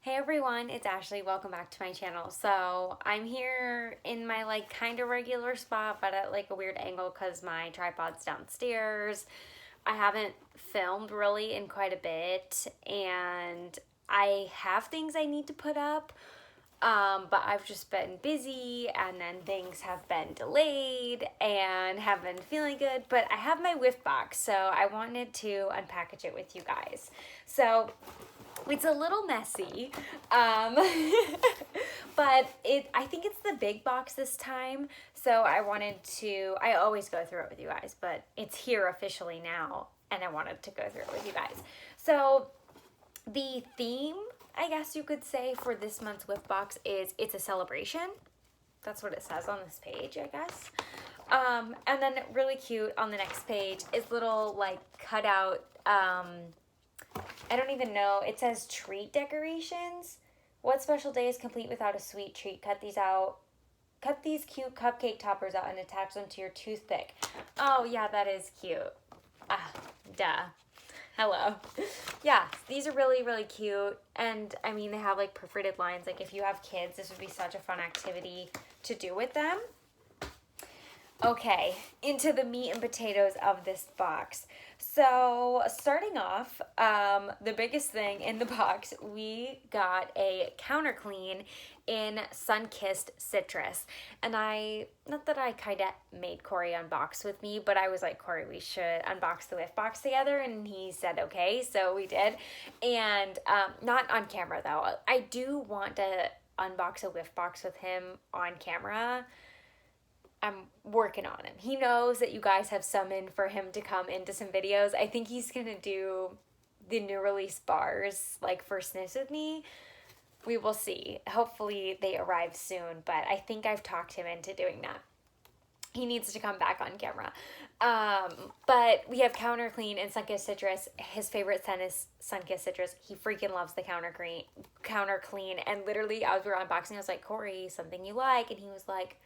Hey everyone, it's Ashley. Welcome back to my channel. So I'm here in my kind of regular spot, but at a weird angle because my tripod's downstairs. I haven't filmed really in quite a bit, and I have things I need to put up, but I've just been busy, and then things have been delayed and have been feeling good. But I have my Whiff box, so I wanted to unpackage it with you guys. So it's a little messy, but I think it's the big box this time. So I always go through it with you guys, but it's here officially now, and I wanted to go through it with you guys. So the theme, I guess you could say, for this month's Whiff box is it's a celebration. That's what it says on this page, I guess. And then really cute on the next page is little cutout, I don't even know. It says treat decorations. What special day is complete without a sweet treat? Cut these out. Cut these cute cupcake toppers out and attach them to your toothpick. Oh, yeah, that is cute. Ah, duh. Hello. Yeah, these are really, really cute. And, I mean, they have, perforated lines. If you have kids, this would be such a fun activity to do with them. Okay, into the meat and potatoes of this box. So starting off, the biggest thing in the box, we got a counter clean in Sunkissed Citrus. And not that I kind of made Corey unbox with me, but I was like, Corey, we should unbox the Whiff box together. And he said, okay, so we did. And not on camera though. I do want to unbox a Whiff box with him on camera. I'm working on him. He knows that you guys have summoned for him to come into some videos. I think he's going to do the new release bars, for sniffs with me. We will see. Hopefully they arrive soon, but I think I've talked him into doing that. He needs to come back on camera. But we have Counter Clean and Sunkissed Citrus. His favorite scent is Sunkissed Citrus. He freaking loves the Counter Clean. And literally, as we were unboxing, I was like, Corey, something you like? And he was like,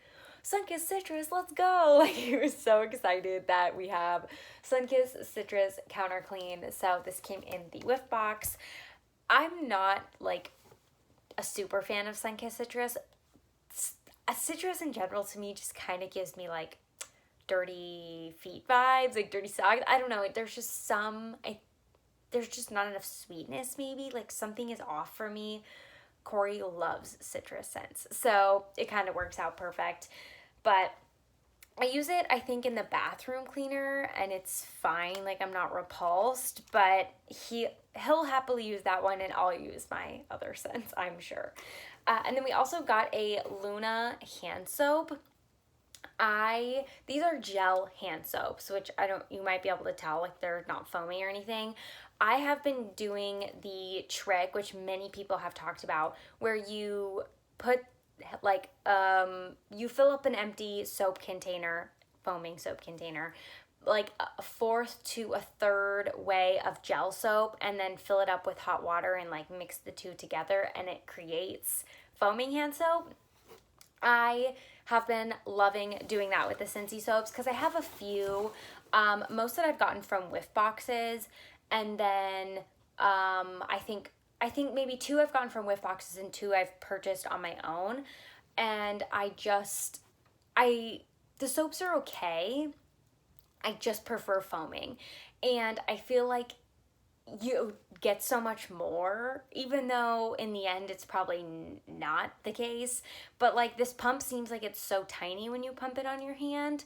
Sunkissed Citrus, let's go. He was so excited that we have Sunkissed Citrus Counter Clean. So this came in the Whiff box. I'm not a super fan of Sunkissed Citrus. Citrus in general to me just kind of gives me dirty feet vibes, dirty socks. I don't know. There's just there's just not enough sweetness maybe. Something is off for me. Corey loves citrus scents, so it kind of works out perfect. But I use it, I think, in the bathroom cleaner, and it's fine. I'm not repulsed, but he'll happily use that one, and I'll use my other scents, I'm sure. And then we also got a Luna hand soap. These are gel hand soaps, which you might be able to tell, they're not foamy or anything. I have been doing the trick, which many people have talked about, where you put you fill up an empty soap container, foaming soap container, a fourth to a third way of gel soap, and then fill it up with hot water and mix the two together, and it creates foaming hand soap. I have been loving doing that with the Scentsy soaps because I have a few, most that I've gotten from Whiff boxes, and then I think maybe 2 I've gotten from Whiff boxes and 2 I've purchased on my own, and the soaps are okay. I just prefer foaming, and I feel like you get so much more, even though in the end it's probably not the case. But this pump seems like it's so tiny when you pump it on your hand,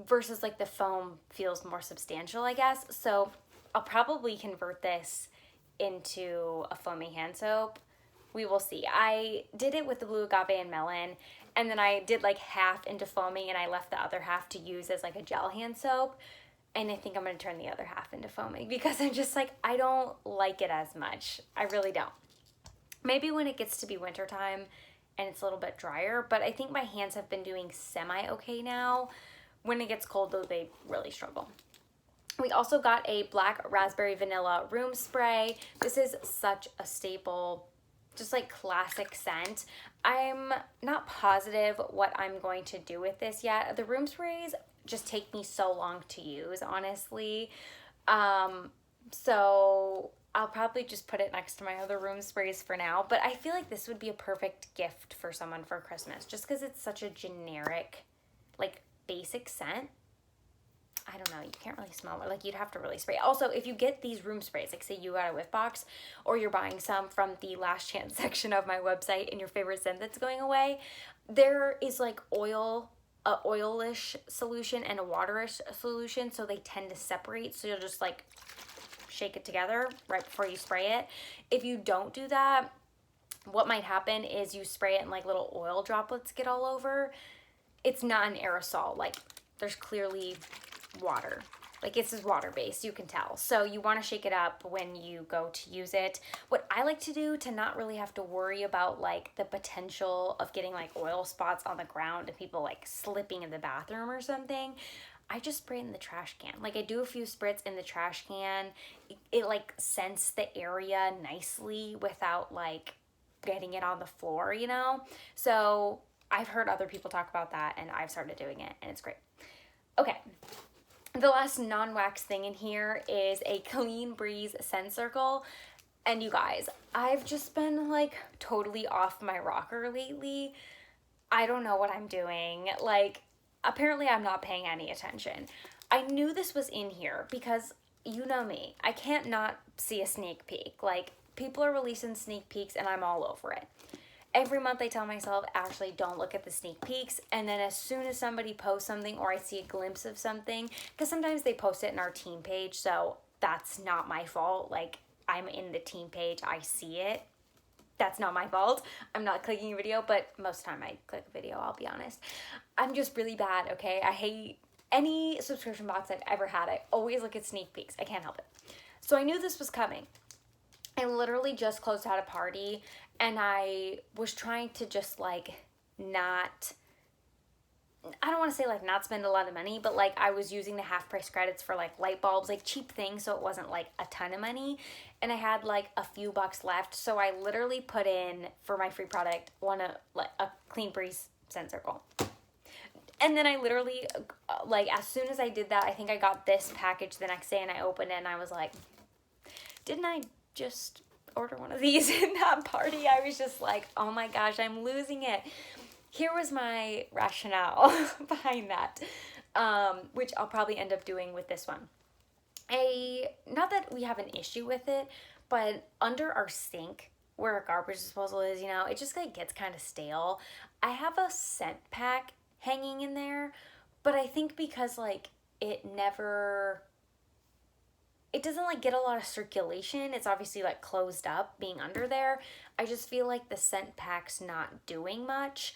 versus the foam feels more substantial, I guess. So I'll probably convert this into a foaming hand soap. We will see. I did it with the blue agave and melon, and then I did half into foaming, and I left the other half to use as a gel hand soap. And I think I'm going to turn the other half into foaming because I'm just I don't like it as much. I really don't. Maybe when it gets to be wintertime and it's a little bit drier, but I think my hands have been doing semi-okay now. When it gets cold, though, they really struggle. We also got a black raspberry vanilla room spray. This is such a staple, just classic scent. I'm not positive what I'm going to do with this yet. The room sprays just take me so long to use, honestly. So I'll probably just put it next to my other room sprays for now. But I feel like this would be a perfect gift for someone for Christmas, just because it's such a generic, like, basic scent. I don't know, you can't really smell it. Like, you'd have to really spray. Also, if you get these room sprays, like say you got a Whiff box, or you're buying some from the last chance section of my website and your favorite scent that's going away, there is like a oilish solution and a waterish solution, so they tend to separate. So you'll just like shake it together right before you spray it. If you don't do that, what might happen is you spray it and like little oil droplets get all over. It's not an aerosol. Like, there's clearly water. Like, this is water-based, you can tell. So you want to shake it up when you go to use it. What I like to do to not really have to worry about, like, the potential of getting, like, oil spots on the ground and people, like, slipping in the bathroom or something, I just spray it in the trash can. Like, I do a few spritz in the trash can. It like, scents the area nicely without, like, getting it on the floor, you know? So I've heard other people talk about that, and I've started doing it, and it's great. Okay. The last non-wax thing in here is a Clean Breeze scent circle. And you guys, I've just been like totally off my rocker lately. I don't know what I'm doing. Like, apparently I'm not paying any attention. I knew this was in here because you know me. I can't not see a sneak peek. Like, people are releasing sneak peeks and I'm all over it. Every month I tell myself, actually, don't look at the sneak peeks. And then as soon as somebody posts something or I see a glimpse of something, because sometimes they post it in our team page, so that's not my fault. Like, I'm in the team page, I see it. That's not my fault. I'm not clicking a video, but most of the time I click a video, I'll be honest. I'm just really bad, okay? I hate any subscription box I've ever had. I always look at sneak peeks. I can't help it. So I knew this was coming. I literally just closed out a party and I was trying to just like not, I don't want to say like not spend a lot of money, but like I was using the half price credits for like light bulbs, like cheap things, so it wasn't like a ton of money, and I had like a few bucks left, so I literally put in for my free product a Clean Breeze scent circle. And then I literally, like, as soon as I did that, I think I got this package the next day and I opened it and I was like, didn't I just order one of these in that party? I was just like, oh my gosh, I'm losing it. Here was my rationale behind that, which I'll probably end up doing with this one. Not that we have an issue with it, but under our sink, where our garbage disposal is, you know, it just like gets kind of stale. I have a scent pack hanging in there, but I think because like it doesn't like get a lot of circulation. It's obviously like closed up being under there. I just feel like the scent pack's not doing much.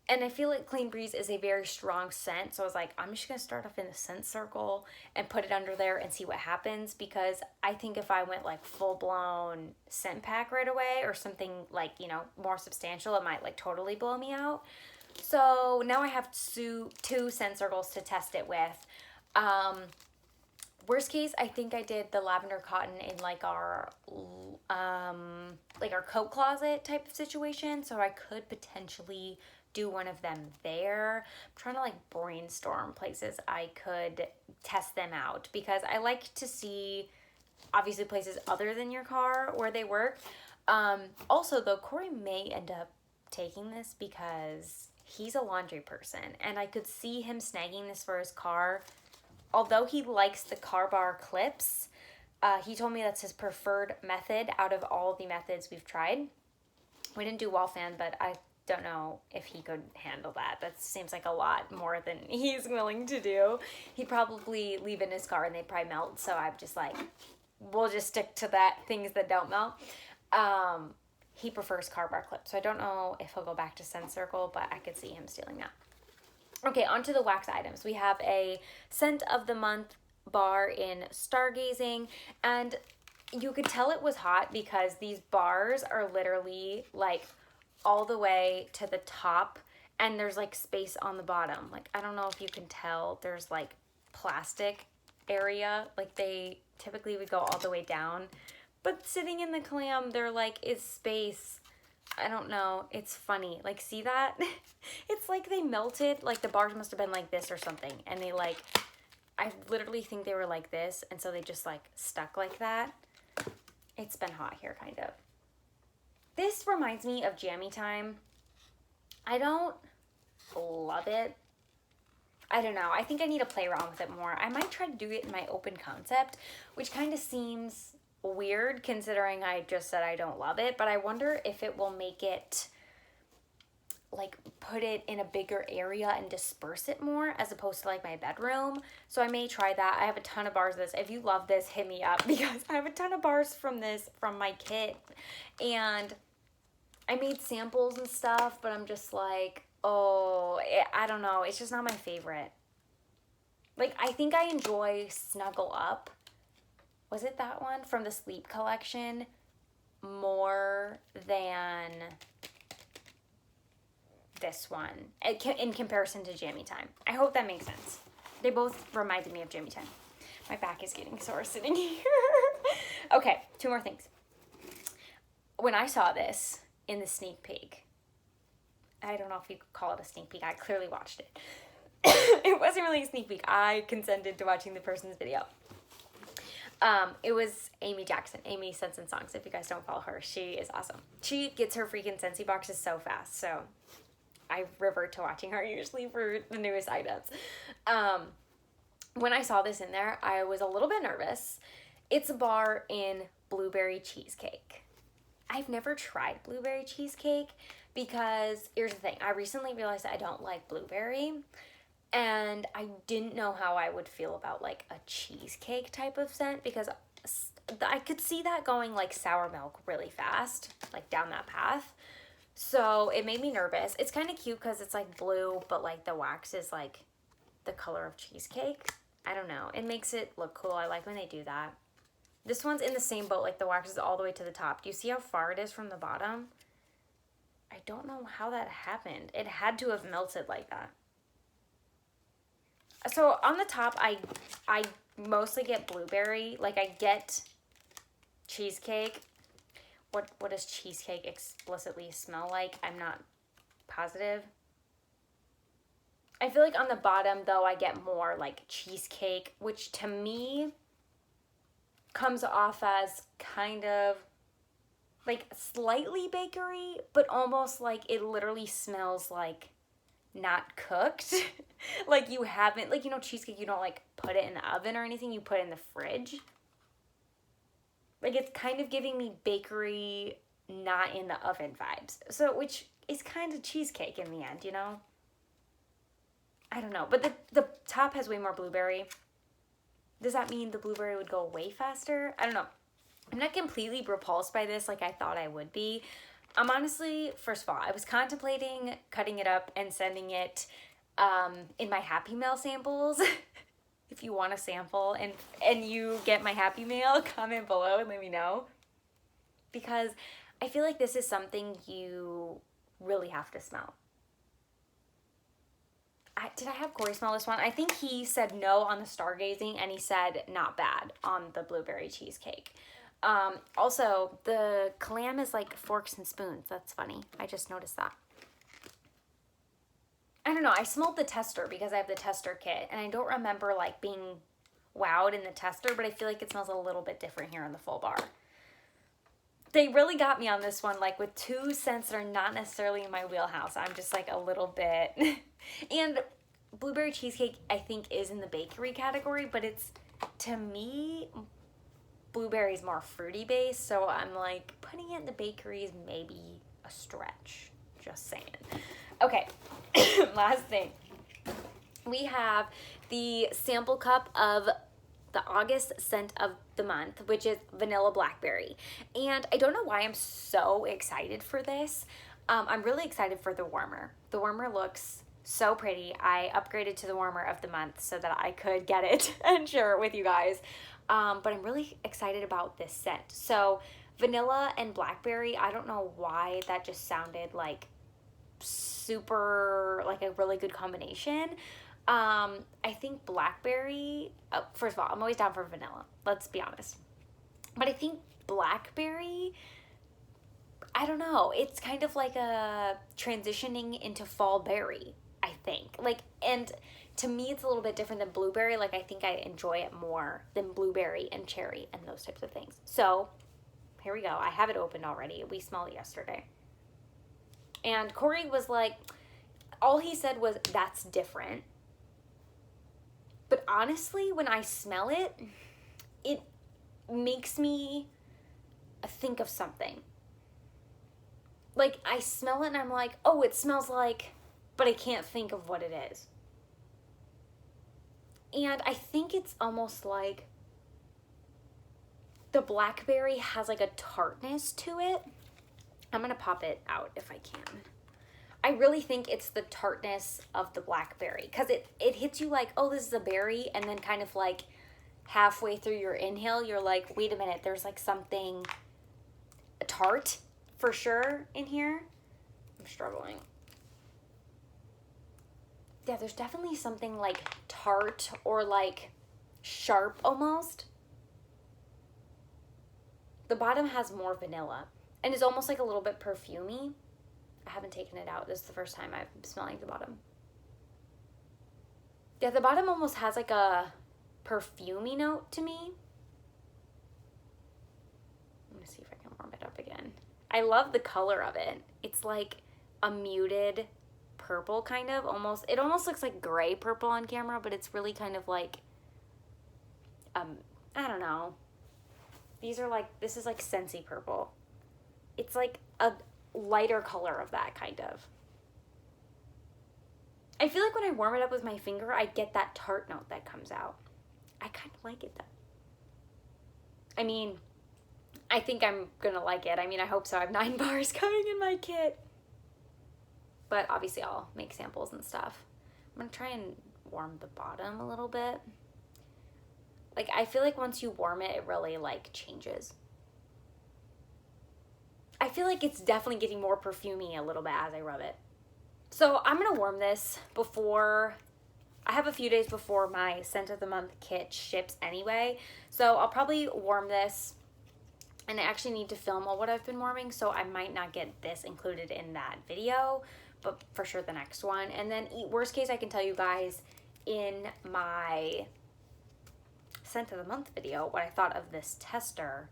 And I feel like Clean Breeze is a very strong scent. So I was like, I'm just going to start off in the scent circle and put it under there and see what happens. Because I think if I went like full blown scent pack right away or something like, you know, more substantial, it might like totally blow me out. So now I have two scent circles to test it with. Worst case, I think I did the lavender cotton in like our coat closet type of situation. So I could potentially do one of them there. I'm trying to like brainstorm places I could test them out because I like to see obviously places other than your car where they work. Also though, Corey may end up taking this because he's a laundry person and I could see him snagging this for his car. Although he likes the car bar clips, he told me that's his preferred method out of all the methods we've tried. We didn't do wall fan, but I don't know if he could handle that. That seems like a lot more than he's willing to do. He'd probably leave in his car and they'd probably melt, so I'm just like, we'll just stick to that, things that don't melt. He prefers car bar clips, so I don't know if he'll go back to Scent Circle, but I could see him stealing that. Okay, on to the wax items. We have a scent of the month bar in Stargazing, and you could tell it was hot because these bars are literally like all the way to the top and there's like space on the bottom. Like, I don't know if you can tell, there's like plastic area. Like they typically would go all the way down, but sitting in the clam, there like is space. I don't know. It's funny. Like, see that? It's like they melted. Like, the bars must have been like this or something. And they, like, I literally think they were like this. And so they just, like, stuck like that. It's been hot here, kind of. This reminds me of Jammy Time. I don't love it. I don't know. I think I need to play around with it more. I might try to do it in my open concept, which kind of seems weird considering I just said I don't love it, but I wonder if it will make it, like, put it in a bigger area and disperse it more as opposed to, like, my bedroom. So I may try that. I have a ton of bars of this. If you love this, hit me up because I have a ton of bars from this from my kit. And I made samples and stuff, but I'm just like, I don't know. It's just not my favorite. Like, I think I enjoy Snuggle Up. Was it that one from the Sleep collection? More than this one in comparison to Jammy Time. I hope that makes sense. They both reminded me of Jammy Time. My back is getting sore sitting here. Okay, 2 more things. When I saw this in the sneak peek, I don't know if you could call it a sneak peek. I clearly watched it. It wasn't really a sneak peek. I consented to watching the person's video. It was Amy Jackson, Amy Scents and Songs. If you guys don't follow her, she is awesome. She gets her freaking Scentsy boxes so fast, so I revert to watching her usually for the newest items. When I saw this in there, I was a little bit nervous. It's a bar in Blueberry Cheesecake. I've never tried Blueberry Cheesecake because here's the thing. I recently realized I don't like blueberry, and I didn't know how I would feel about like a cheesecake type of scent because I could see that going like sour milk really fast, like down that path. So it made me nervous. It's kind of cute because it's like blue, but like the wax is like the color of cheesecake. I don't know. It makes it look cool. I like when they do that. This one's in the same boat, like the wax is all the way to the top. Do you see how far it is from the bottom? I don't know how that happened. It had to have melted like that. So on the top, I mostly get blueberry. Like I get cheesecake. What does cheesecake explicitly smell like? I'm not positive. I feel like on the bottom, though, I get more like cheesecake, which to me comes off as kind of like slightly bakery, but almost like it literally smells like not cooked. Like you haven't, like, you know, cheesecake, you don't like put it in the oven or anything, you put it in the fridge. Like it's kind of giving me bakery, not in the oven vibes. So, which is kind of cheesecake in the end, you know? I don't know, but the top has way more blueberry. Does that mean the blueberry would go way faster? I don't know. I'm not completely repulsed by this like I thought I would be. I'm honestly, first of all, I was contemplating cutting it up and sending it in my Happy Mail samples. If you want a sample and you get my Happy Mail, comment below and let me know. Because I feel like this is something you really have to smell. Did I have Corey smell this one? I think he said no on the stargazing and he said not bad on the blueberry cheesecake. Also, the clam is like forks and spoons. That's funny. I just noticed that. I don't know. I smelled the tester because I have the tester kit and I don't remember like being wowed in the tester, but I feel like it smells a little bit different here in the full bar. They really got me on this one, like with 2 scents that are not necessarily in my wheelhouse. I'm just like a little bit. And blueberry cheesecake, I think, is in the bakery category, but it's, to me, blueberry is more fruity based. So I'm like, putting it in the bakery is maybe a stretch. Just saying. Okay, last thing. We have the sample cup of the August scent of the month, which is Vanilla Blackberry. And I don't know why I'm so excited for this. I'm really excited for the warmer. The warmer looks so pretty. I upgraded to the warmer of the month so that I could get it and share it with you guys. But I'm really excited about this scent. So vanilla and blackberry, I don't know why that just sounded like super, like a really good combination. I think blackberry, first of all, I'm always down for vanilla, let's be honest. But I think blackberry, I don't know, it's kind of like a transitioning into fall berry, I think. Like, and to me, it's a little bit different than blueberry. Like, I think I enjoy it more than blueberry and cherry and those types of things. So, here we go. I have it opened already. We smelled it yesterday. And Corey was like, all he said was, that's different. But honestly, when I smell it, it makes me think of something. Like, I smell it and I'm like, oh, it smells like, but I can't think of what it is. And I think it's almost like the blackberry has like a tartness to it. I'm going to pop it out if I can. I really think it's the tartness of the blackberry, because it hits you like, oh, this is a berry, and then kind of like halfway through your inhale, you're like, wait a minute, there's like something tart for sure in here. I'm struggling. Yeah, there's definitely something like tart or like sharp almost. The bottom has more vanilla and is almost like a little bit perfumey. I haven't taken it out. This is the first time I'm smelling the bottom. Yeah, the bottom almost has like a perfumey note to me. I'm gonna see if I can warm it up again. I love the color of it. It's like a muted purple kind of, almost. It almost looks like gray purple on camera, but it's really kind of like, I don't know. These are like, this is like Scentsy purple. It's like a lighter color of that kind of. I feel like when I warm it up with my finger, I get that tart note that comes out. I kind of like it though. I mean, I think I'm gonna like it. I mean, I hope so. I have 9 bars coming in my kit. But obviously I'll make samples and stuff. I'm gonna try and warm the bottom a little bit. Like, I feel like once you warm it, it really like changes. I feel like it's definitely getting more perfumey a little bit as I rub it. So I'm gonna warm this before, I have a few days before my scent of the month kit ships anyway. So I'll probably warm this, and I actually need to film all what I've been warming, so I might not get this included in that video, but for sure the next one. And then worst case, I can tell you guys in my scent of the month video what I thought of this tester,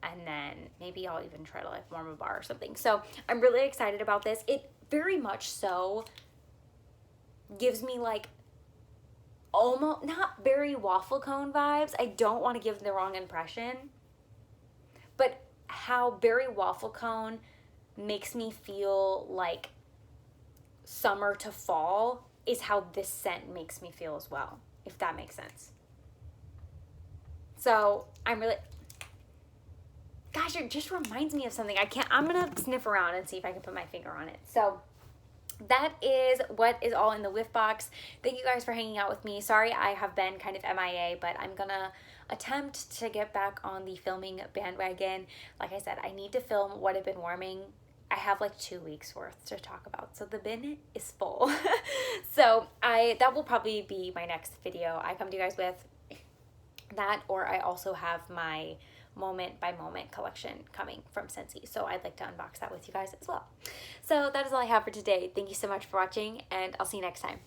and then maybe I'll even try to like warm a bar or something. So I'm really excited about this. It very much so gives me like almost not berry waffle cone vibes. I don't want to give the wrong impression, but how berry waffle cone makes me feel like summer to fall is how this scent makes me feel as well, if that makes sense. So I'm really, gosh, it just reminds me of something. I'm gonna sniff around and see if I can put my finger on it. So that is what is all in the Whiff box. Thank you guys for hanging out with me. Sorry I have been kind of MIA, but I'm gonna attempt to get back on the filming bandwagon. Like I said, I need to film what I've been warming. I have like 2 weeks worth to talk about, so the bin is full. So that will probably be my next video I come to you guys with. That, or I also have my moment by moment collection coming from Scentsy, so I'd like to unbox that with you guys as well. So that is all I have for today. Thank you so much for watching, and I'll see you next time.